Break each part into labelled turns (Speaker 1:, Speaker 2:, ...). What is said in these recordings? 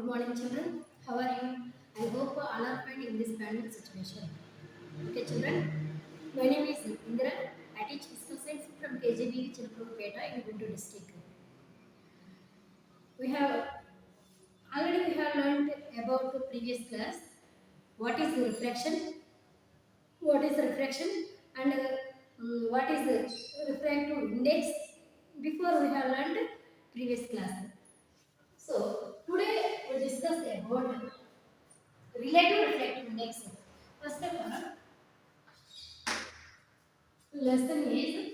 Speaker 1: morning, children. How are you? I hope all are fine in this pandemic situation. Okay, children. My name is Indra. I teach physical science from KJB Chilpurpeta in Guntur district. We have already we have learned about the previous class. What is the reflection? What is refraction? And what is the refractive index? Before we have learned previous class. So today we discuss about relative refractive index. First of all, lesson is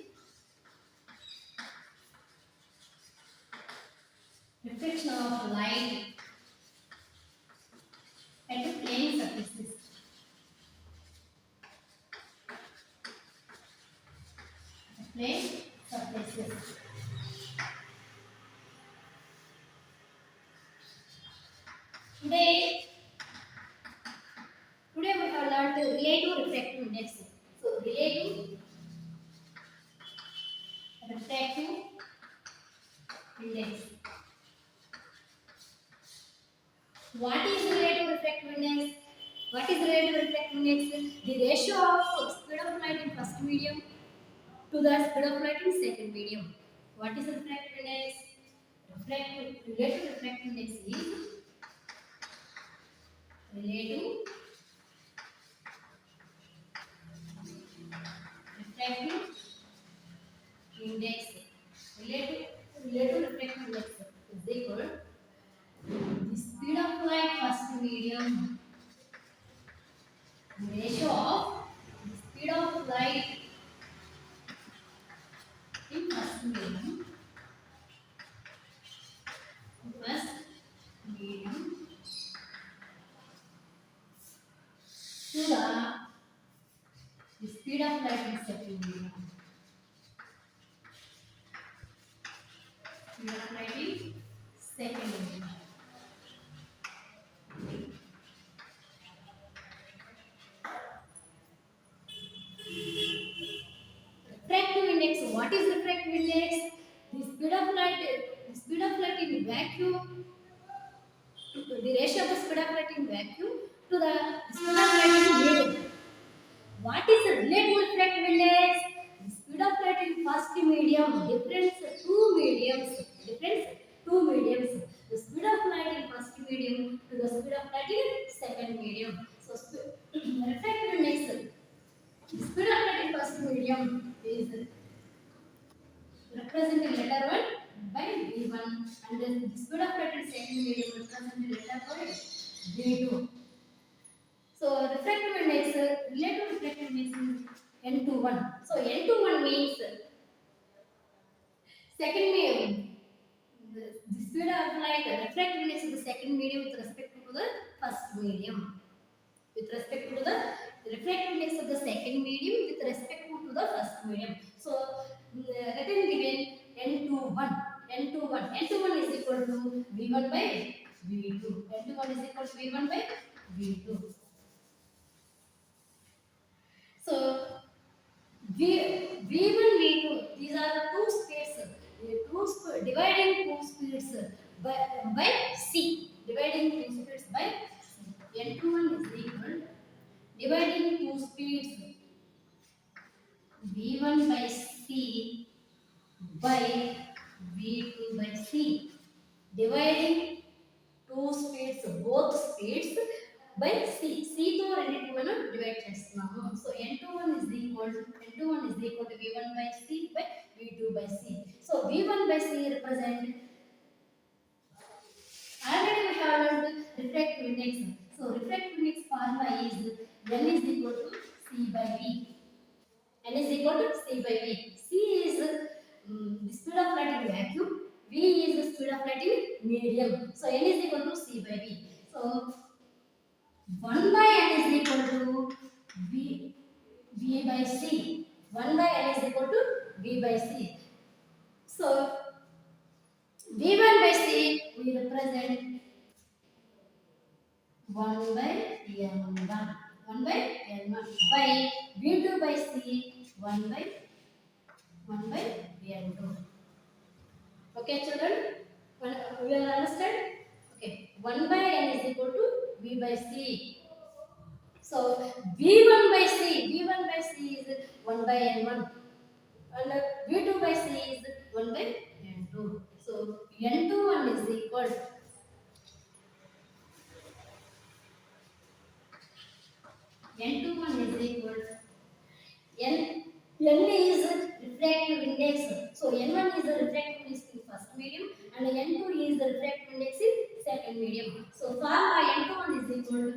Speaker 1: reflection of light at the plane surfaces. Plane surfaces. Today, today we have learned the relative refractive index. So relative refractive index. What is relative refractive index? What is relative refractive index? The ratio of speed of light in first medium to the speed of light in second medium. What is refractive index? Relative refractive index is relative refractive index. Relative refractive index is equal to the speed of light first medium, the ratio of the speed of light in first medium, first medium to the speed of light in second medium. Speed of light in second medium. Refractive index. What is refractive index? The speed of light in vacuum, the ratio of the speed of light in vacuum to the speed of light in medium. What is the relative refractive index? The speed of light in first medium, difference two mediums, difference two mediums. The speed of light in first medium to the speed of light in second medium. So, refractive index. The speed of light in first medium is represented letter 1 by V1 and the speed of light in second medium represented letter by V2. So refractive index, relative refractive index is N21. So N21 means second medium. The speed of light, refractive index is the second medium with respect to the first medium. With respect to the refractive index of the second medium with respect to the first medium. So written given N21. N21 is equal to V1 by V2. N21 is equal to V1 by V2. So V1, V2, these are the two speeds. Dividing two speeds by C. Dividing two speeds by C. N21 is equal dividing two speeds V1 by C by V2 by C. Dividing two speeds, both speeds by C. C తో రెండింటిని మనం divide చేస్తున్నాము. So N21 is equal to V1 by C by V2 by C. So V1 by C represent already we have learned refractive index. So refractive index formula is N is equal to C by V. N is equal to C by V. C is the speed of light in vacuum. V is the speed of light in medium. So N is equal to C by V. So 1 by N is equal to V by C. 1 by N is equal to V by C. So V1 by C we represent 1 by N1. 1 by N1 by V2 by C 1 by N2. Okay, children? You understand? Okay. 1 by n is equal to v by c. So v1 by c is 1 by n1 and v2 by c is 1 by n2. So n21 is equal n21 is equal n n is refractive index. So n1 is the refractive index in first medium and n2 is the refractive index in second medium. So formula n21 is equal to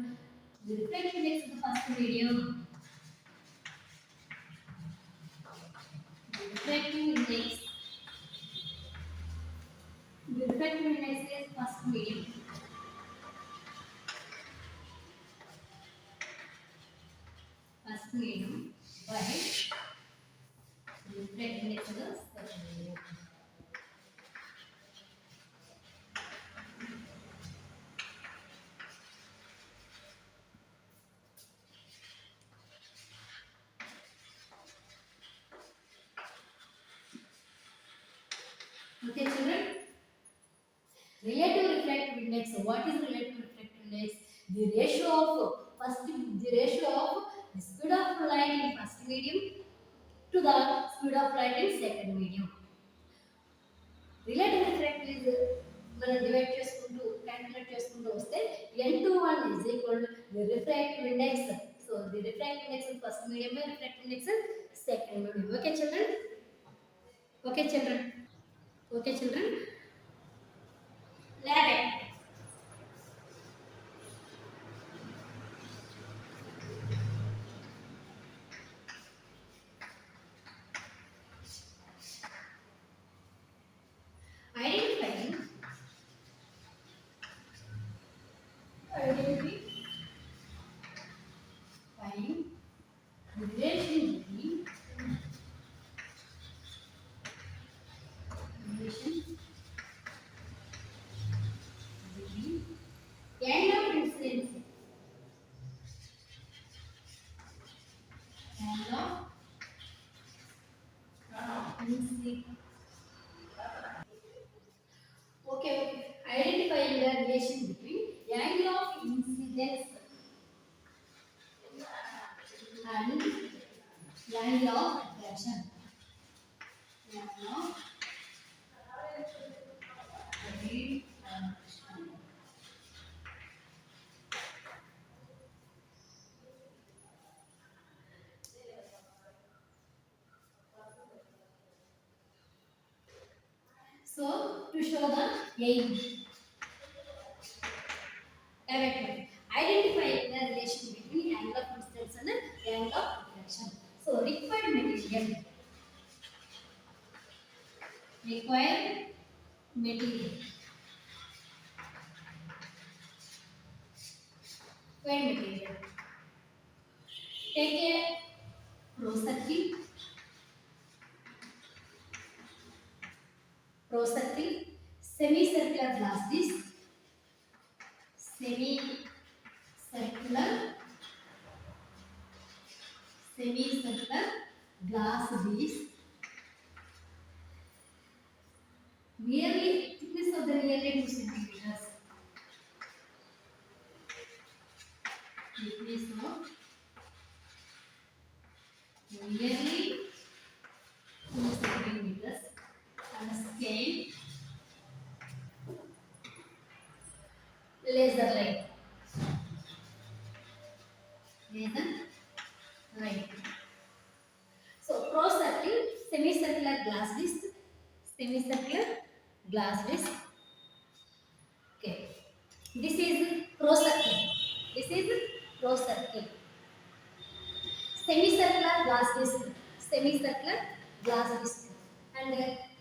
Speaker 1: the refractive index in the first medium. The refractive index. The refractive index is first medium. First medium by the refractive index of the second medium. Okay, children. Relative refractive index. What is relative refractive index? The ratio of the speed of light in first medium to the speed of light in second medium. Relative refractive is మనం divide చేసుకుంటూ calculate చేసుకుంటూ వస్తే n21 is equal to the refractive index. So the refractive index in first medium by refractive index in second medium. Okay, children. Okay, children. Okay, children. Lab. Identifying the relation between angle of incidence angle of incidence. Okay, identifying the relation between angle of incidence and angle of reflection. Angle of reflection. So, to show the aim, directly identifying the relation between angle of incidence and angle of reflection. So, required material. Required material. Required material. Take a pro-circle, semicircular glass disc, semicircular glass disc, nearly thickness of the nearly 2 centimeters. Thickness of nearly 2 centimeters and scale laser light. Laser light. So pro-circle, semicircular glass disc, semicircular glass disc. Okay, this is pro-circle. This is pro-circle. Semicircular glass disc, semicircular glass disc, and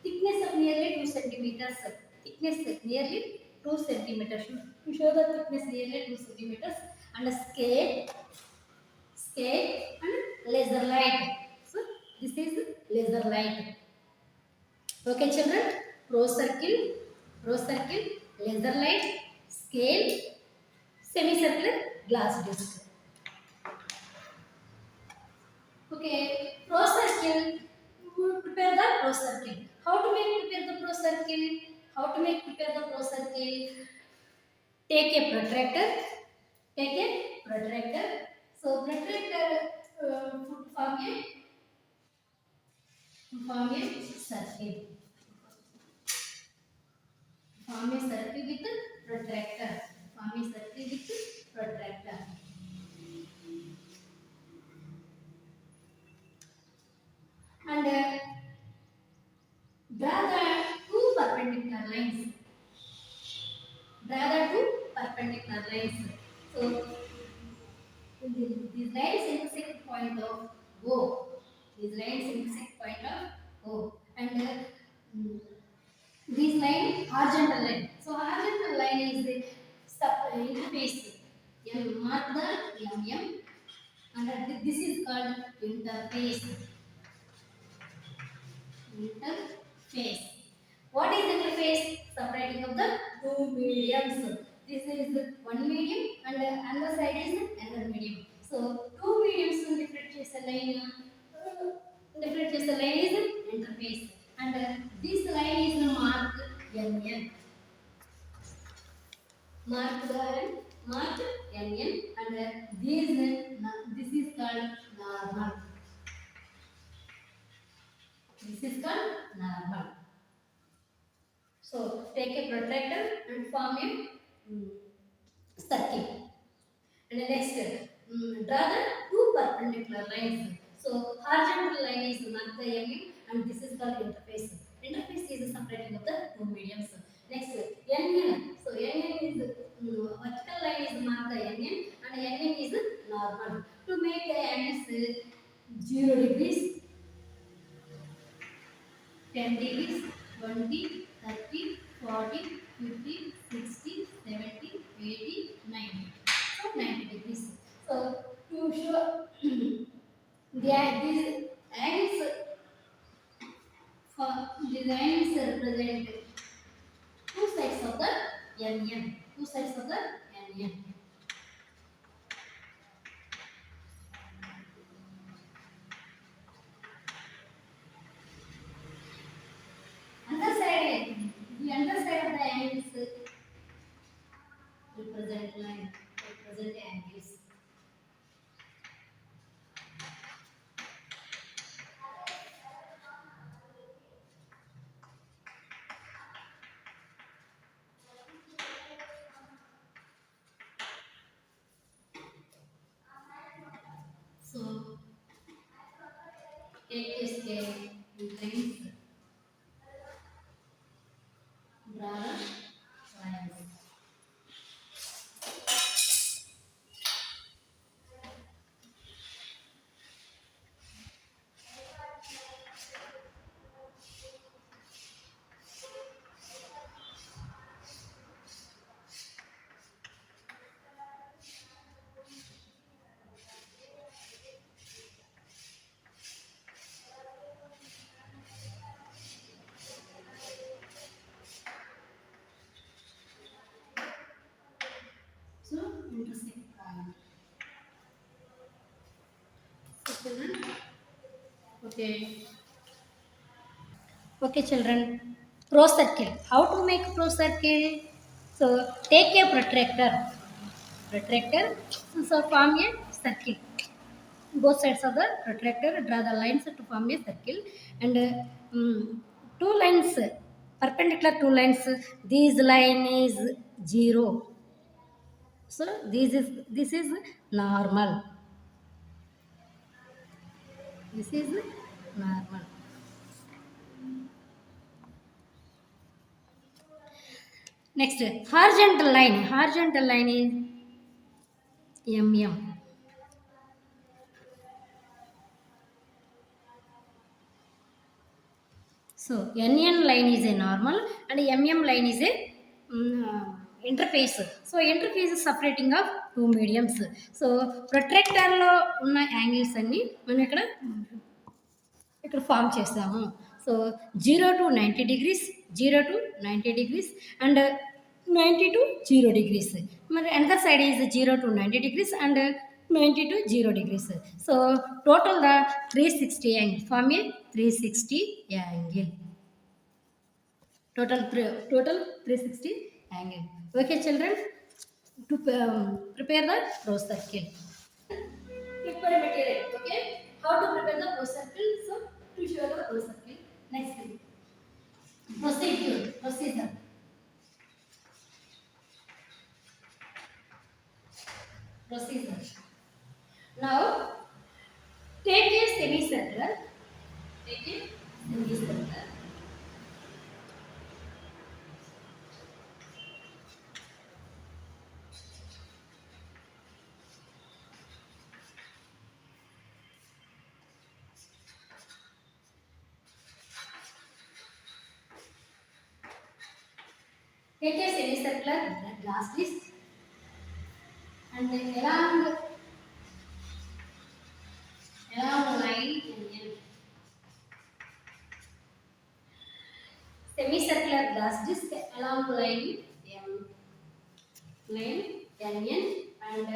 Speaker 1: thickness of nearly 2 centimeters. Thickness nearly 2 centimeters. To show the thickness nearly 2 centimeters, and scale and laser light. So this is laser light. Okay, children. Pro-circle, laser light, scale, semicircular glass disc. Okay, pro-circle. We will prepare the pro-circle. How to make prepare the pro-circle? Take a protractor. Take a protractor. So protractor form a circle. Form a circle with protractor. Form a circle with protractor. And draw the two perpendicular lines. Draw the two perpendicular lines. So these lines intersect point of O. These lines intersect point of O. And this line horizontal line. So horizontal line is the interface. Mark the MM, and this is called interface. Interface. What is interface? Separating of the two mediums. This is one medium and another side is another medium. So two mediums differentiate the line. Differentiate the line is interface, and this line is marked NN. Mark the mark NN, and this is called normal. This is called normal. So take a protractor and form a circle. And the next, draw the two perpendicular lines. So horizontal line is marked the MU, and this is called interface. Interface is the separating of the two mediums. Next, NN. So NN is vertical line is marked the NN, and NN is normal. To make the angles 0 degrees, 10 degrees, 20, 30, 40, 50, 60, 70, 80, 90. So 90 degrees. So to show these angles for designs represent two sides of the NN. Two sides of the NN. Underside, the underside of the angles represent line, represent angles. So take a scale in length, draw lines. So intersect point. So children, okay. Okay, children. Pro circle. How to make pro circle? So take a protractor. Protractor. So form a circle. Both sides of the protractor, draw the lines to form a circle, and two lines, perpendicular two lines. This line is 0. So this is normal. This is normal. Next, horizontal line. Horizontal line is MM. So NN line is a normal and MM line is a interface. So interface is separating of two mediums. So protractor లో ఉన్న angles అన్ని మనం ఇక్కడ form చేస్తాము. So 0 to 90 degrees, 0 to 90 degrees, and 90 to 0 degrees. మరి another side is 0 to 90 degrees and 90 to 0 degrees. So total the 360 angle. Form a 360 angle. Total 360 angle. Okay, children. to prepare the rose circle. Prepare material. Okay, how to prepare the rose circle? So to show the rose circle. Next thing, procedure. Now take a semicircle. Take a semicircle. Take a semicircular glass disc and along line and semicircular glass disc along line NN and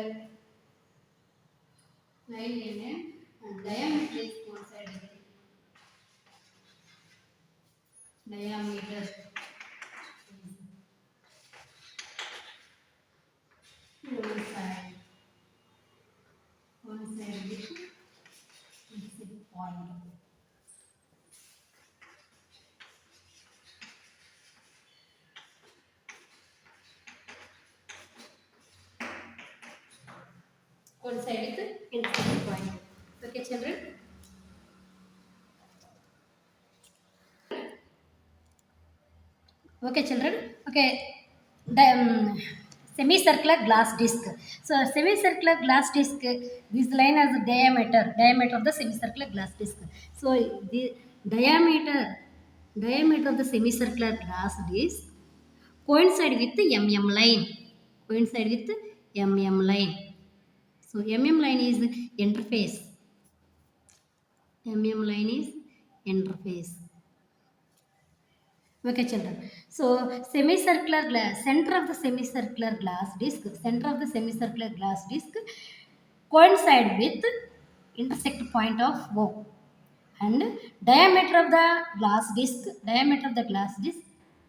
Speaker 1: line NN and diameter is one side diameter one side with exit point. One side with intersect point. Okay, children. Okay, children. Okay, the semicircular glass disc. So, semicircular glass disc, this line has a diameter of the semicircular glass disc. So, the diameter of the semicircular glass disc coincide with the MM line. Coincide with the MM line. So, MM line is interface. MM line is interface. Okay, children. So, semicircular glass, center of the semicircular glass disc coincide with intersect point of O. And diameter of the glass disc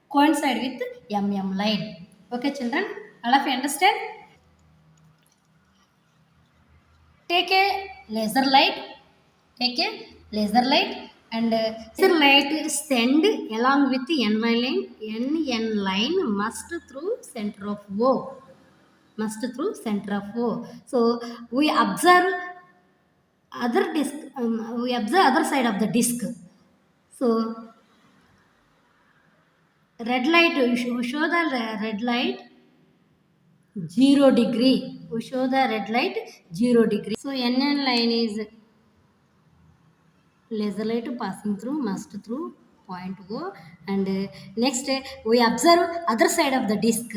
Speaker 1: coincide with MM line. Okay, children. All of you understand? Take a laser light. Take a laser light and laser light send along with the NN line must through center of O. Must through center of O. So we observe other disc. We observe other side of the disc. So red light. We show the red light 0 degree. We show the red light 0 degree. So NN line is laser light passing through must through point O and next we observe other side of the disc.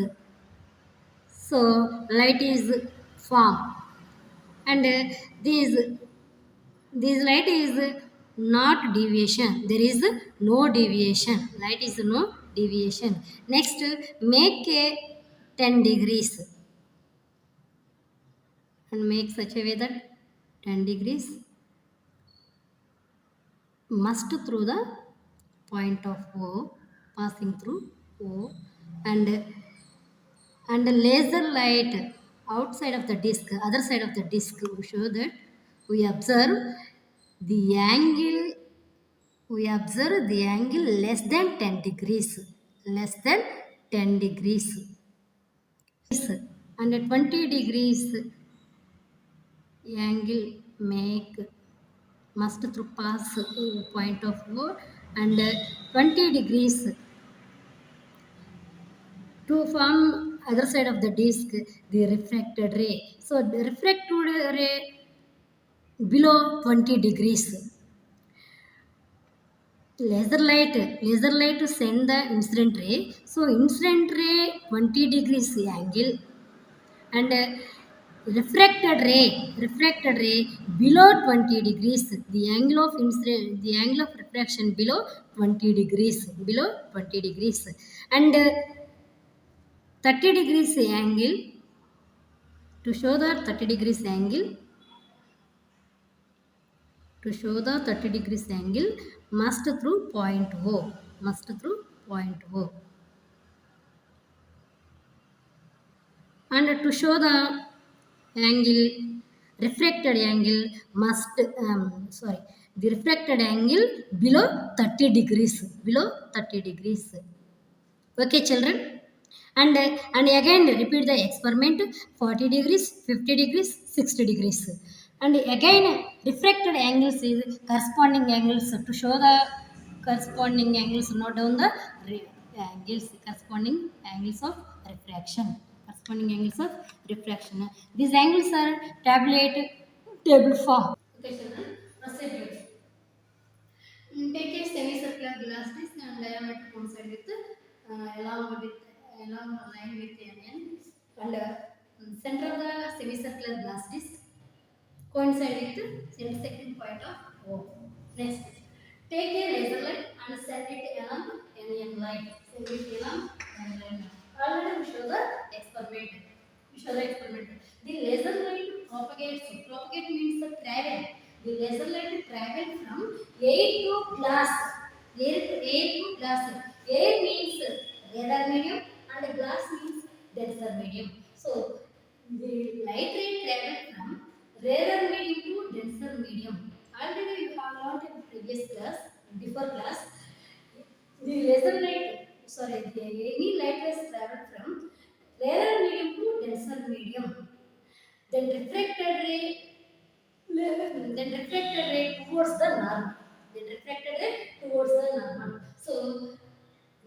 Speaker 1: So light is form and this light is not deviation. There is no deviation. Light is no deviation. Next make a 10 degrees and make such a way that 10 degrees must through the point of O, passing through O and the laser light outside of the disc, other side of the disc, we show that we observe the angle, less than 10 degrees, less than 10 degrees and 20 degrees angle make must through pass point of O and 20 degrees to form other side of the disc the refracted ray. So the refracted ray below 20 degrees. Laser light to send the incident ray. So incident ray 20 degrees angle and refracted ray below 20 degrees. The angle of refraction below 20 degrees and 30 degrees angle. To show the 30 degrees angle must through point O. And to show the angle, refracted angle must sorry, the refracted angle below 30 degrees, below 30 degrees. Okay, children. And again repeat the experiment: 40 degrees, 50 degrees, 60 degrees. And again refracted angles is corresponding angles. To show the corresponding angles, note down the angles, corresponding angles of refraction, corresponding angles of refraction. These angles are table form. Okay, children, proceed. Take a semicircular glass disc and diameter coincide with along a line with an end, and center of the semicircular glass disc coincide with intersecting point of O. Next, take a laser light and set it along an line. Set it along an line. Already we show the experiment. We show the experiment. The laser light propagates. Propagate means the travel. The laser light travel from air to glass. Air to glass. Air means radar medium and glass means denser medium. So the light ray travel from rarer medium to denser medium. Already you have learned in previous class, before class, the laser light, sorry, any light rays travel from rarer medium to denser medium. Then refracted ray, then refracted ray towards the normal. Then refracted ray towards the normal. So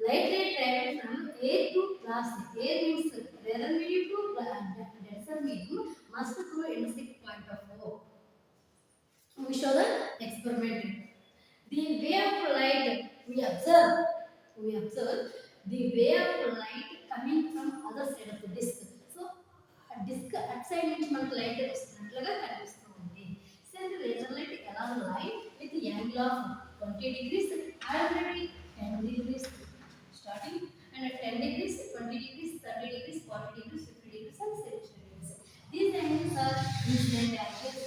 Speaker 1: light ray travel from air to glass. Air means rarer medium to denser medium must through intersect point of O. We show the experiment. The way of light we observe the way of light coming from other side of the disc. So a disc outside నుంచి మనకు light వస్తున్నట్లుగా కనిపిస్తూ ఉంది. Send laser light along the line with the angle of 20 degrees, already 10 degrees starting, and at 10 degrees, 20 degrees, 30 degrees, 40 degrees, 50 degrees, and 60 degrees. These angles are incident angles.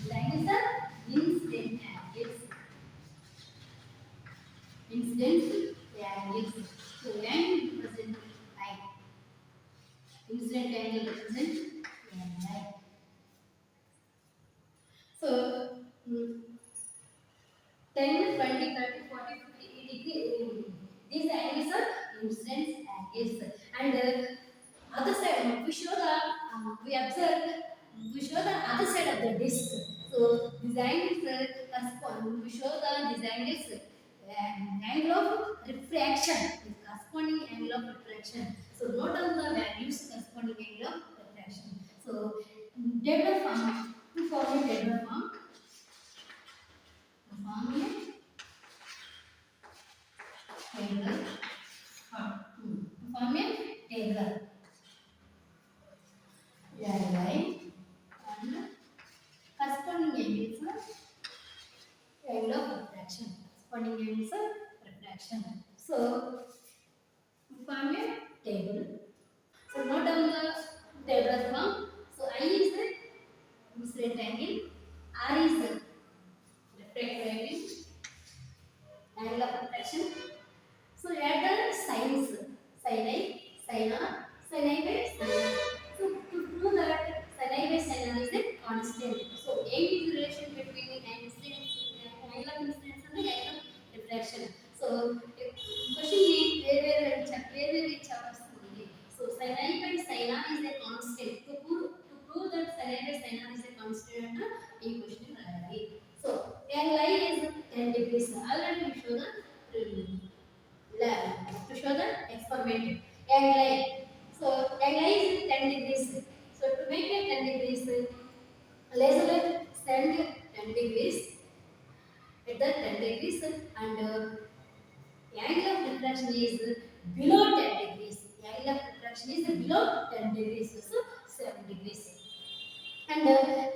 Speaker 1: These angles are incident angles. Incident angles. So angle represent line. Incident angle represent line. So 10, 20, 30, 40, 50 degree. These angles are incident angles. And other side, we observe, we show the other side of the disc. So these angles correspond. We show these angles angle of refraction, is corresponding angle of refraction. So note down the values corresponding angle of refraction. So Taylor form, to form a Taylor form, form a Taylor form. Form a Taylor line and corresponding angles are angle of refraction. Corresponding angles are refraction. So form a table. So note down the Taylor form. So I is the incident angle, R is the refracted angle of refraction. So add the signs, sin I, sin R, sin I by sin R. So to prove that sin I by sin R is a constant. So A is the relation between the incidence, angle of incidence and the angle of refraction. So question is where we chapters only. So sin I by sin R is a constant. To prove that sin I by sin R is a constant, a question already. So angle I is 10 degrees. Already we show to show the experiment. Angle. So angle is 10 degrees. So to make it 10 degrees, laser light stand 10 degrees at the 10 degrees, and angle of refraction is below 10 degrees. Angle of refraction is below 10 degrees, so 7 degrees. And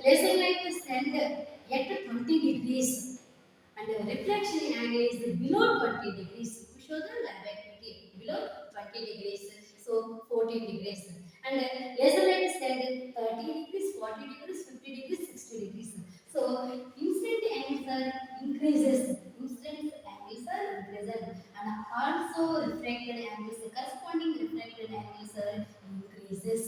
Speaker 1: laser light stand at 20 degrees, and reflection angle is below 20 degrees. We show the lab activity below 20 degrees, so 14 degrees. And laser light stand 30 degrees, 40 degrees, 50 degrees, 60 degrees. So incident angles are increases. Incident angles are increases, and also refracted angles, corresponding refracted angles are increases.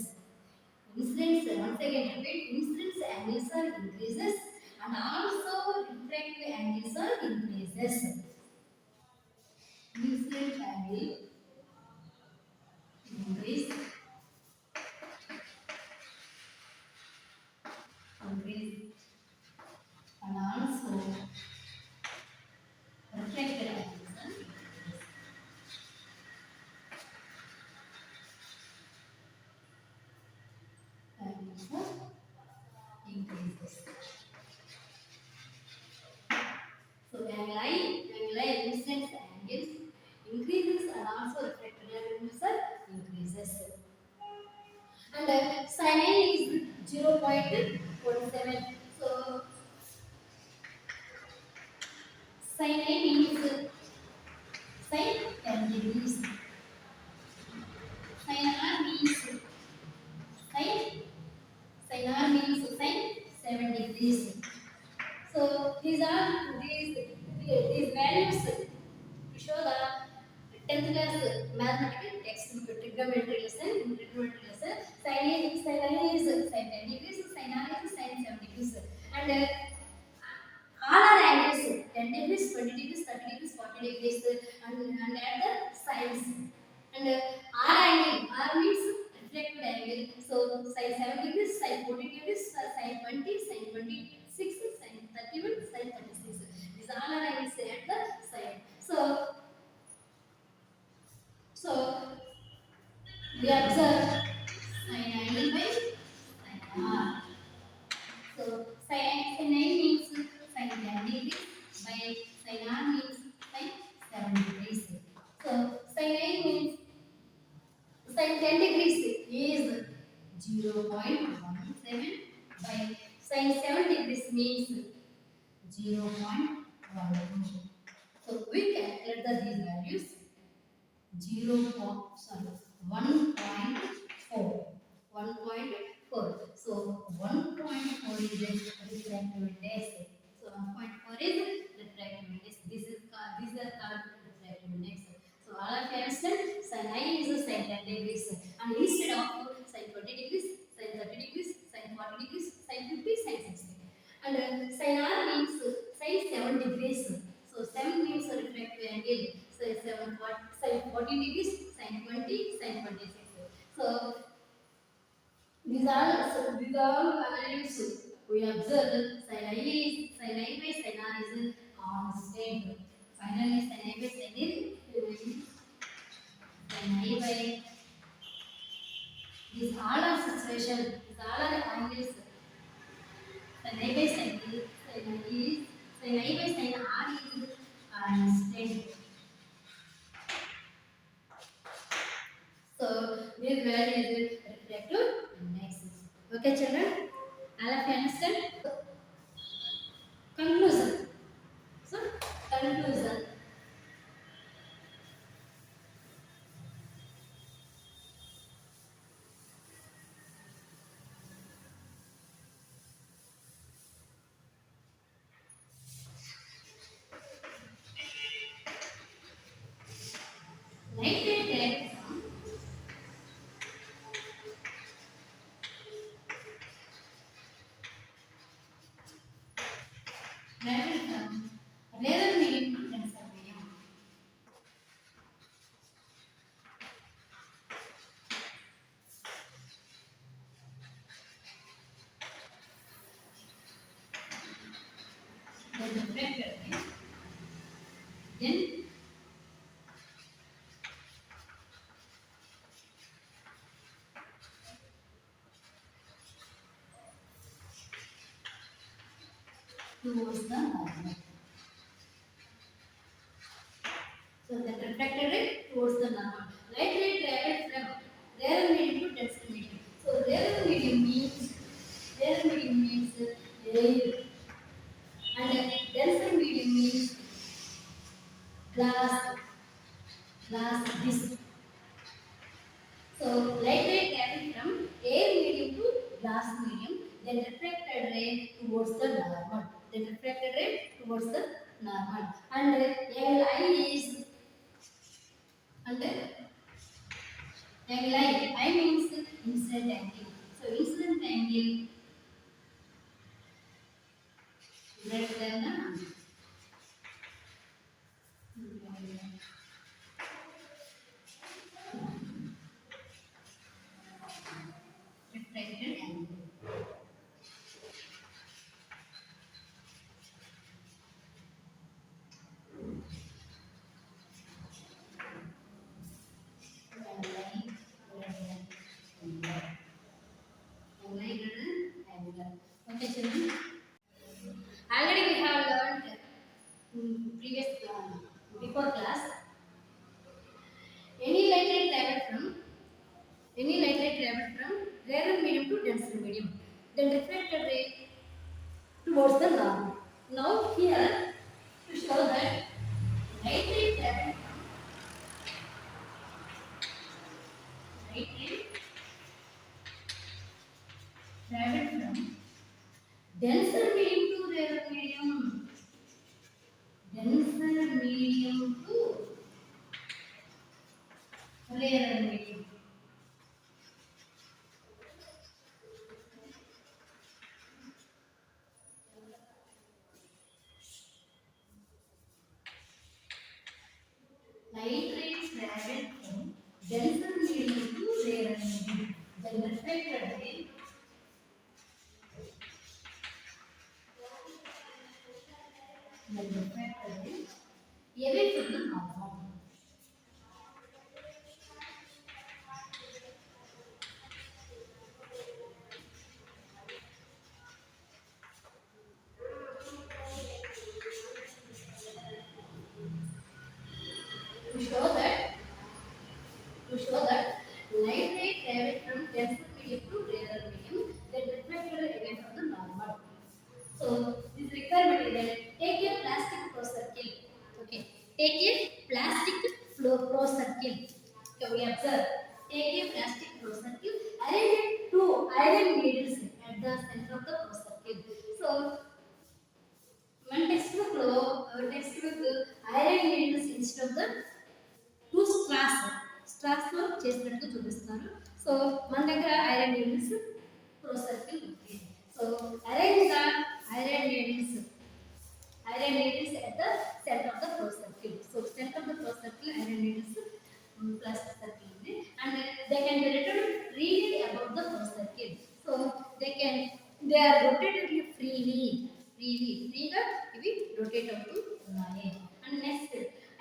Speaker 1: Incidence, once again repeat, incidence angles are increases and also refractive angles are increases. Incident angle increase, increase and also refracted angles are increases. So angle incidence angles increases and also refracted angles are increases. And sin A is 0.17. So sin A means sin 10 degrees. Sin R means sin R means sin 7 degrees. So these values to show the 10th class mathematical textbook trigonometry lesson. In trigonometry lesson, sin A is sin 10 degrees, sin R is sin 7 degrees, and all are angles 10 degrees, 20 degrees, 30 degrees, 40 degrees, and at the sides. And R angle, R means reflected angle. So sin 7 degrees, sin 40 degrees, sin 20, sin 26, sin 31, sin 36. These all are angles at the side. So we observe sin I by sin R. So sin I means sin 10 degrees by sin R means sin 7 degrees. So sin I means sin 10 degrees is 0.17 by sin 7 degrees means 0.12. So we calculate these values 1.4. 1.4. So 1.4 is refractive index. So 1.4 is refractive index. These are called refractive index. So all of you understand? Sin I is sin 10 degrees, and instead of sin 20 degrees, sin 30 degrees, sin 40 degrees, sin 50, sin 60. And sin R means sin 7 degrees. So 7 means a refractive angle. So 40 degrees, sin 20, sin 26. So these are all values we observe. Sin I by sin R is constant. Finally, sin I by sin I by these all are situation. These all are angles. Sin I by sin I by sin R is constant. So this value is reflective index. Okay, children? All of you understand? Conclusion. So conclusion. Light ray travel from rarer medium to denser medium. Then reflected ray. Then towards the normal. So the reflected ray towards the normal. Light ray travel from rarer medium to denser medium. So rarer medium means air, and denser medium means glass, glass disc. So light ray travel from air medium to glass medium, then refracted ray towards the normal. Then refracted ray towards the normal. And angle I is and angle I means incident angle. So So incident angle greater than the refracted angle. Okay, children. Already we have learned previous before class. Any light ray travel from rarer medium to denser medium, then refracted ray towards the normal. Now here to show that light ray travel from denser medium to rarer medium, denser medium to rarer medium. Light rays travel from denser medium to rarer medium. Then refracted ray away from the normal. To show that to show that light ray travel from denser medium to rarer medium, then reflected away from the normal. So this requirement is that take a plastic flow circle. Okay, take a plastic flow circle. So we observe. Take a plastic flow circle. Arrange two iron needles at the center of the flow circle. So one textbook iron needles instead of the two స్ట్రాస్లో చేసినట్టు చూపిస్తారు. So మన దగ్గర iron needles ప్రో circle ఉంది. So arrange the iron needles at the center of the pro circle. So center of the pro circle iron needles plastic circle ఉంది, and they can be rotated freely about the pro circle. So they are rotated freely ఇవి rotate అవుతూ ఉన్నాయి. And next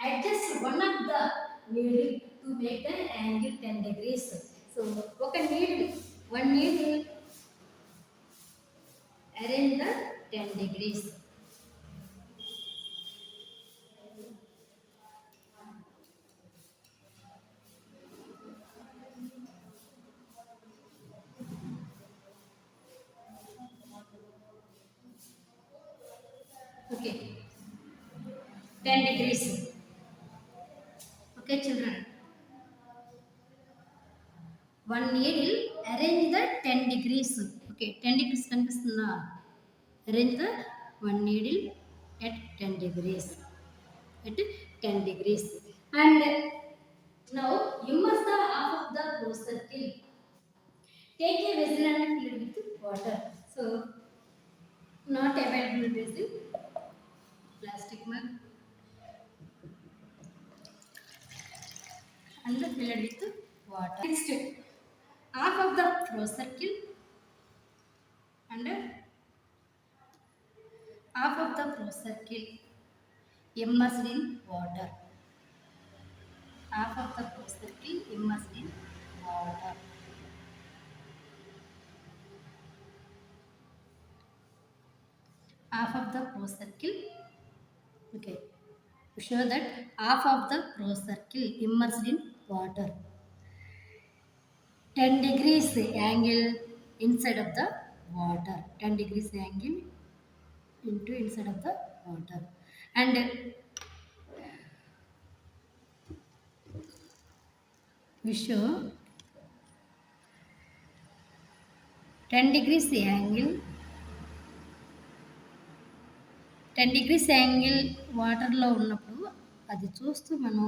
Speaker 1: adjust one of the needle to make the angle 10 degrees. So one needle arrange the 10 degrees. Okay, 10 degrees. Okay, children. One needle arrange the 10 degrees. Okay, 10 degrees కనిపిస్తుందా? Arrange the one needle at 10 degrees. At 10 degrees. And now immerse the half of the flow circle. Take a vessel and fill it with water. So not available vessel, plastic mug, and fill it with water. Next, half of the flow circle and half of the flow circle immersed in water. Half of the flow circle immersed in water. Half of the flow circle. Okay. To show that half of the flow circle immersed in water. 10 degrees angle inside of the water. 10 degrees angle into inside of the water. And we show 10 degrees angle 10 degrees angle వాటర్లో ఉన్నప్పుడు అది చూస్తూ మనం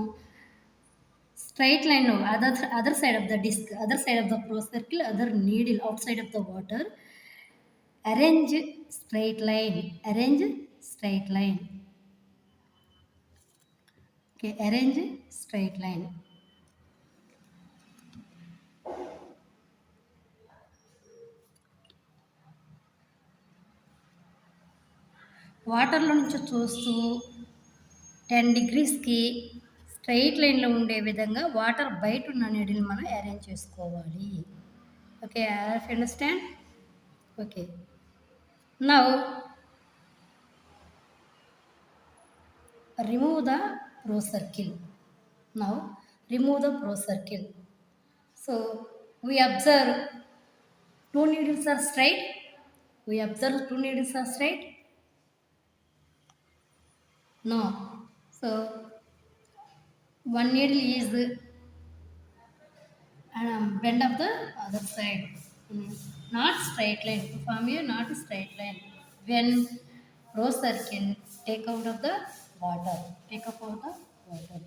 Speaker 1: straight line, no, other side of the disc, other side of the pro circle, other needle outside of the water. Arrange straight line, arrange straight line. Okay, arrange straight line. వాటర్లో నుంచి చూస్తూ 10 డిగ్రీస్కి straight లైన్లో ఉండే విధంగా water బయట ఉన్న నీడిని మనం arrange చేసుకోవాలి. Okay, I understand. Okay, now remove the pro circle. Now remove the pro circle. So we observe two needles are straight. We observe two needles are straight. No. So one needle is bend of the other side. Not straight line. To form a not straight line. When pro circle, take out of the water. Take out of the water.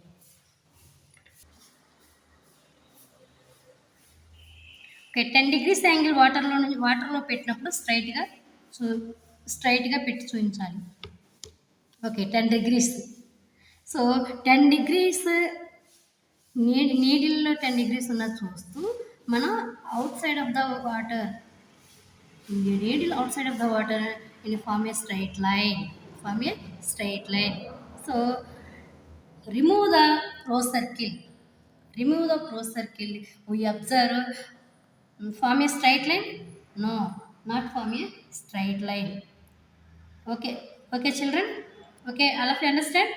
Speaker 1: Okay, 10 degrees angle వాటర్లో పెట్టినప్పుడు స్ట్రైట్గా పెట్టి చూపించాలి. Okay, 10 degrees. So 10 degrees నీడిల్లో 10 degrees ఉన్నది చూస్తూ మనం outside of the water, needle outside of the water in form a straight line. Form a straight line. So remove the pro circle. Remove the pro circle. We observe form a straight line? No, not form a straight line. Okay, okay, children. Okay, all of you understand?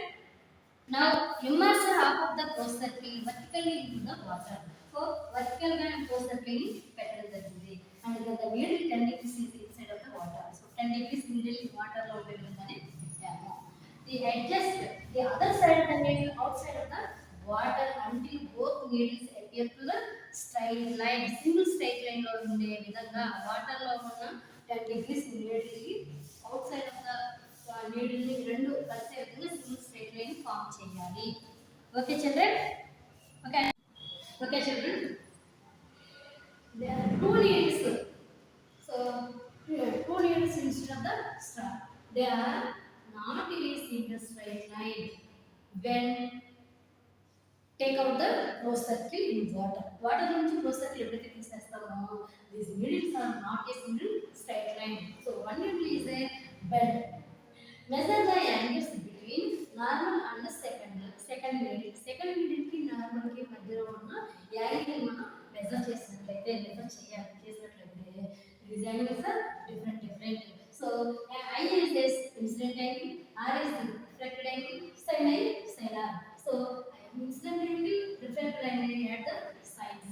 Speaker 1: Now immerse half of the pro circle vertically into the water. So vertical ga pro circle ni పెట్టడం జరిగింది. And then the needle 10 degrees is inside of the water. So 10 degrees needle water లో ఉండే విధంగానే పెట్టాము. The adjust the other side of the needle outside of the water until both needles appear to the straight line. Single straight line లో ఉండే విధంగా water లో ఉన్న 10 degrees needle కి outside of the needle ని రెండు కలిసే విధంగా single straight line ఫామ్ చేయాలి. Okay children? Okay. Okay children? There are two needles. So two needles instead of the star. They are not in a single straight line. When take out the pro circle in water. Water నుంచి pro circle ఎప్పుడైతే తీసేస్తామో these needles are not a single straight line. So one needle is a bend. Measure the angles between normal and second needle. Second needle కి normal కి మధ్యలో ఉన్న angle మనం measure చేసినట్లయితే these angles are different. So I is this incident angle, R is the refracted angle, sin I, sin R. So incident angle, refracted angle at the sides.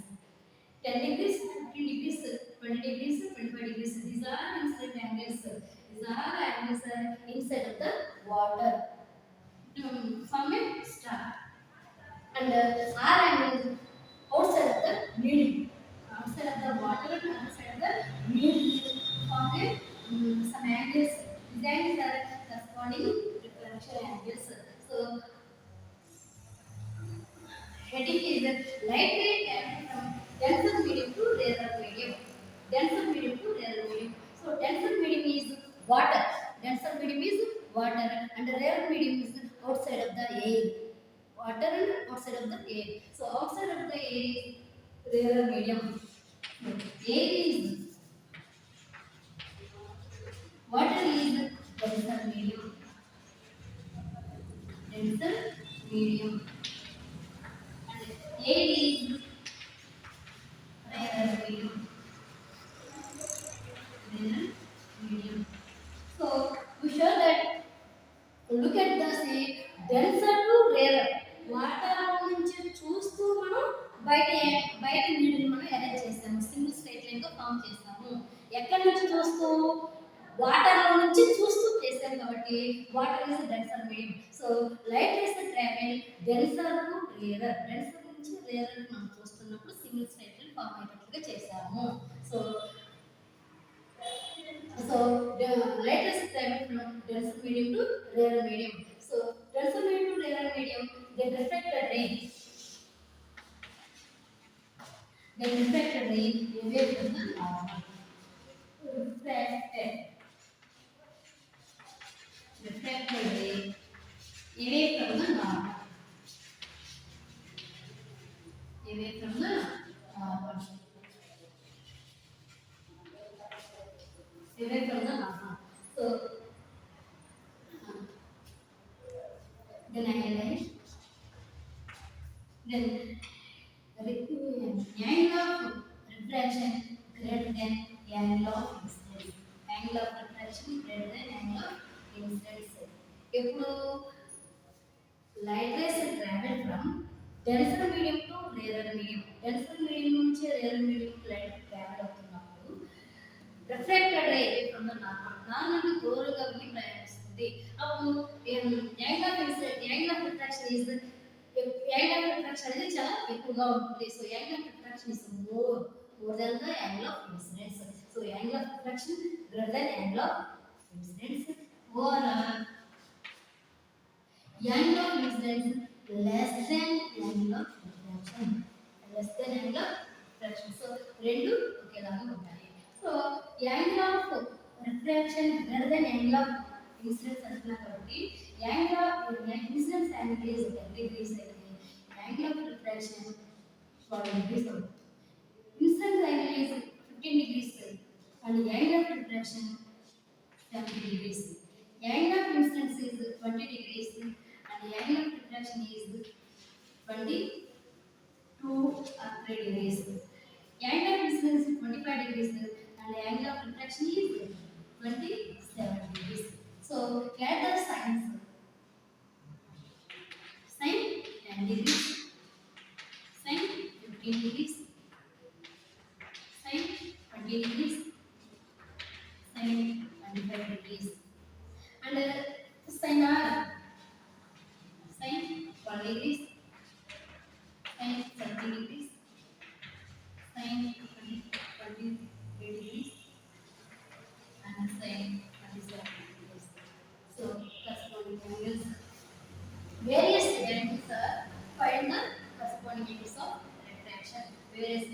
Speaker 1: 10 degrees, 15 degrees, 20 degrees, 25 degrees. These are incident angles. These are angles inside of the water. Form a star. And R angle outside of the needle. Outside of the water and outside of the needle. Form a some angles. These angles are corresponding differential angles. So heading is lightweight and from denser medium to rarer medium. Denser medium to rarer medium. So denser medium is water. Denser medium is water and rarer medium is outside of the air. Water and outside of the air. So outside of the air is rarer medium. Air is water is denser medium. Denser medium. And air is rarer medium. Medium. So we show that look at the say denser to rarer. Water నుంచి చూస్తూ మనం బయట నీళ్ళని మనం arrange చేస్తాము. Single straight line గా form చేస్తాము. ఎక్కడి నుంచి చూస్తూ వాటర్ నుంచి చూస్తూ చేస్తాం కాబట్టి water is denser medium. So light is travel denser to rarer. Denser నుంచి రేరర్ మనం చూస్తున్నప్పుడు సింగిల్ స్ట్రైట్ లైన్ ఫామ్ అయ్యేటట్లుగా చేస్తాము. So the light is travel from denser medium to rarer medium. So denser medium to rarer medium, they reflect the rays. away from the normal. So then analyze, then angle of refraction greater than angle of incidence. Angle of refraction greater than angle of incidence. ఇప్పుడు light rays travel from denser medium to rarer medium. Denser medium నుంచి rarer medium కి light travel అవుతున్నప్పుడు refracted ray away from the normal. Normal కి దూరంగా వెళ్ళి ప్రయాణిస్తుంది. అప్పుడు angle of incident, angle of refraction angle of refraction అనేది చాలా ఎక్కువగా ఉంటుంది. So angle of refraction is more than the angle of incidence. So angle of refraction greater than angle of incidence or angle of incidence less than angle of refraction. Less than angle of refraction. So రెండు ఒకేలాగా ఉంటాయి. So angle of refraction greater than angle of incidence అంటున్నా కాబట్టి angle of incidence angle is 10 degrees అయితే angle of refraction 12 degrees అవుతుంది. Incidence angle is 15 degrees and angle of refraction 70 degrees. Angle of incidence is 20 degrees and angle of refraction is 22 or 3 degrees. Angle of incidence is 25 degrees and angle of refraction is 27 degrees. So get the signs. Sin 10 degrees, sin 15 degrees, sin 20 degrees, sin 25 degrees, and sin R, sin 1 degrees, sin 70 degrees, sin 23 degrees, and sin 27 degrees. So corresponding angles. Various angles are find the corresponding angles of refraction. Various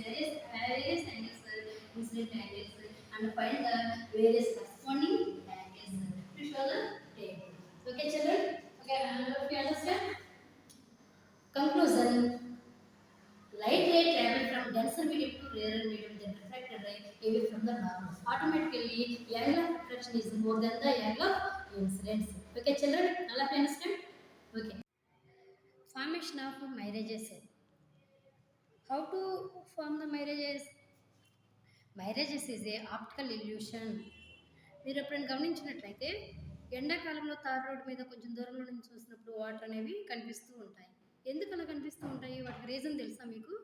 Speaker 1: angles are incident angles and find the various corresponding angles to show the table. Okay, children. Okay, I hope you understand. Conclusion: light ray travel from denser medium to rarer medium than refracted ray away from the normal. Automatically, angle of refraction is more than the angle of incidence. Okay, children. All of you understand? Okay. Formation of mirages. How to form the mirages? Mirages is a optical illusion. మీరు ఎప్పుడైనా గమనించినట్లయితే ఎండాకాలంలో tar road మీద కొంచెం దూరంలో నుంచి చూసినప్పుడు water అనేవి కనిపిస్తూ ఉంటాయి. ఎందుకు అలా కనిపిస్తూ ఉంటాయి? వాటికి రీజన్ తెలుసా మీకు?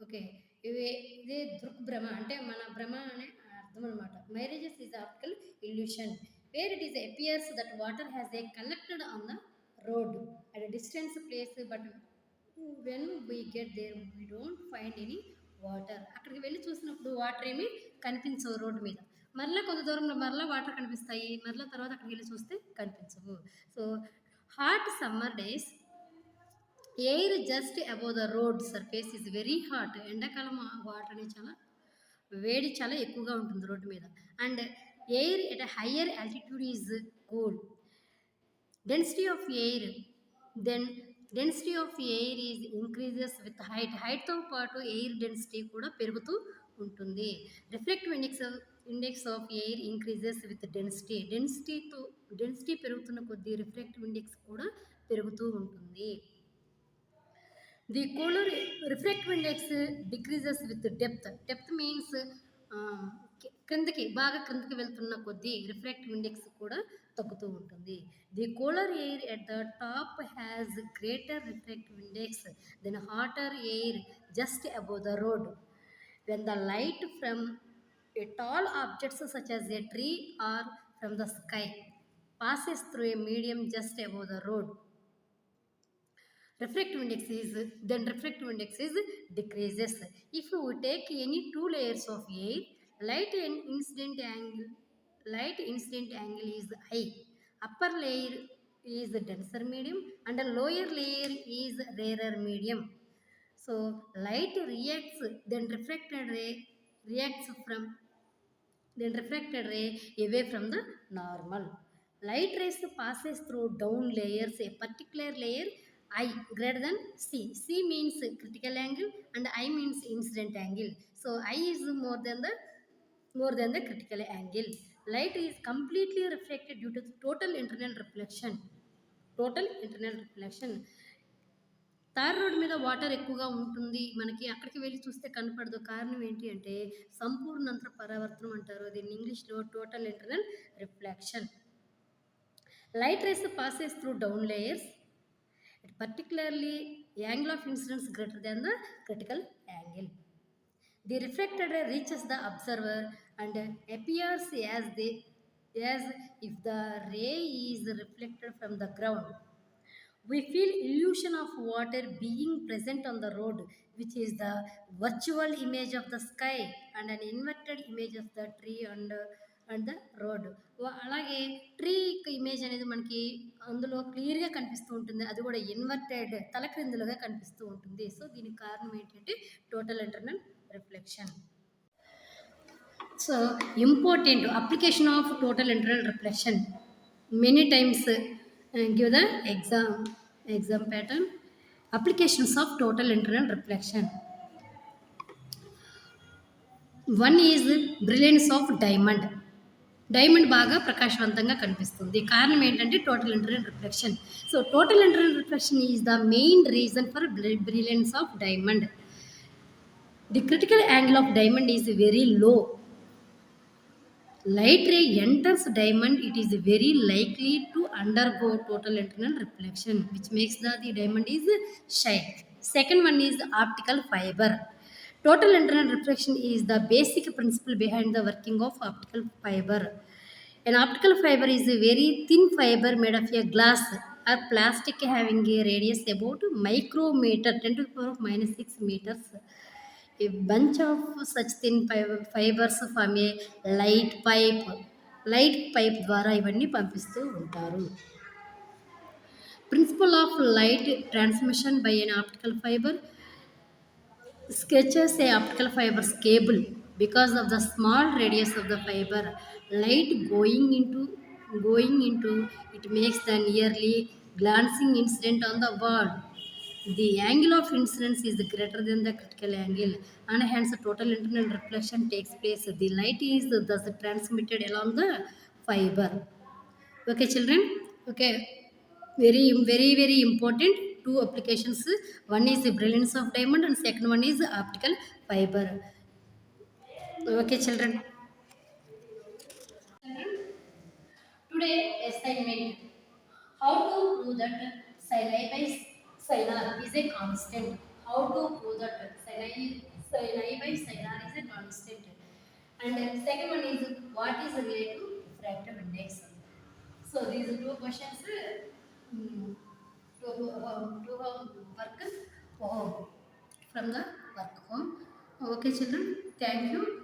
Speaker 1: ఓకే, ఇదే దృక్భ్రమ అంటే మన భ్రమ అనే అర్థం అనమాట. Mirages is optical illusion where it is appears that water has a collected on the road at a distance place, but when we get there we don't find any water. అక్కడికి వెళ్ళి చూసినప్పుడు వాటర్ ఏమి కనిపించవు road మీద. మరలా కొంత దూరంలో మరలా వాటర్ కనిపిస్తాయి, మరలా తర్వాత అక్కడికి వెళ్ళి చూస్తే కనిపించవు. So hot summer days air just above the road surface is very hot. ఎండాకాలం వాటర్ అనేది చాలా వేడి చాలా ఎక్కువగా ఉంటుంది రోడ్డు మీద. And air at higher altitude is cool. Density of air density of air is increases with హైట్తో పాటు ఎయిర్ డెన్సిటీ కూడా పెరుగుతూ ఉంటుంది. Reflective index of air increases with density పెరుగుతున్న కొద్దీ రిఫ్లెక్టివ్ ఇండెక్స్ కూడా పెరుగుతూ ఉంటుంది. The cooler reflective index decreases with depth means బాగా క్రిందకి వెళ్తున్న కొద్దీ రిఫ్లెక్టివ్ ఇండెక్స్ కూడా తగ్గుతూ ఉంటుంది. The cooler air at the top has greater reflective index than hotter air just above the road. When the light from a tall objects such as a tree or from the sky passes through a medium just above the road, refractive index is decreases. If we take any two layers of air, light incident angle is high. Upper layer is denser medium and the lower layer is rarer medium. So light reacts, then refracted ray away from the normal. Light rays passes through down layers, a particular layer I greater than C. C means critical angle and I means incident angle. So I is more than the critical angle.
Speaker 2: Light is completely reflected due to total internal reflection. Total internal reflection. Tar road మీద water ఎక్కువగా ఉంటుంది. మనకి అక్కడికి వెళ్లి చూస్తే కనపడదు. కారణం ఏంటి అంటే సంపూర్ణంతర పరావర్తనం అంటారు. దీన్ని ఇంగ్లీష్‌లో total internal reflection. Light rays passes through down layers, particularly angle of incidence greater than the critical angle. The refracted ray reaches the observer and appears as if the ray is reflected from the ground. We feel illusion of water being present on the road, which is the virtual image of the sky and an inverted image of the tree and the road. అలాగే tree image అనేది మనకి అందులో క్లియర్గా కనిపిస్తూ ఉంటుంది. అది కూడా inverted తలక్రిందులుగా కనిపిస్తూ ఉంటుంది. సో దీనికి కారణం ఏంటంటే total internal reflection. So important application of total internal reflection. Many times give the exam pattern. Applications of total internal reflection. One is brilliance of diamond. Diamond బాగా ప్రకాశవంతంగా కనిపిస్తుంది. కారణం ఏంటంటే total internal reflection. So total internal reflection is the main reason for brilliance of diamond. The critical angle of diamond is very low. Light ray enters diamond, it is very likely to undergo total internal reflection, which makes the diamond is shine. Second one is optical fiber. Total internal reflection is the basic principle behind the working of optical fiber. An optical fiber is a very thin fiber made of a glass or plastic having a radius about micrometer, 10 to the power of minus 6 meters. A bunch of such thin fibers form a light pipe. Light pipe ద్వారా ఇవన్నీ పంపిస్తూ ఉంటారు. Principle of light transmission by an optical fiber sketches a optical fiber's cable. Because of the small radius of the fiber, light going into it makes the nearly glancing incident on the wall. The angle of incidence is greater than the critical angle, and hence total internal reflection takes place. The light is thus transmitted along the fiber. Okay, children. Okay, very important two applications. One is the brilliance of diamond, and second one is optical fiber. Okay, children. Today assignment: how to prove that psi by sinar is a constant. How to prove that psi by sinar is a constant. And second one is what is related to refractive index. So these two questions to work home from the work home. Okay, children. Thank you.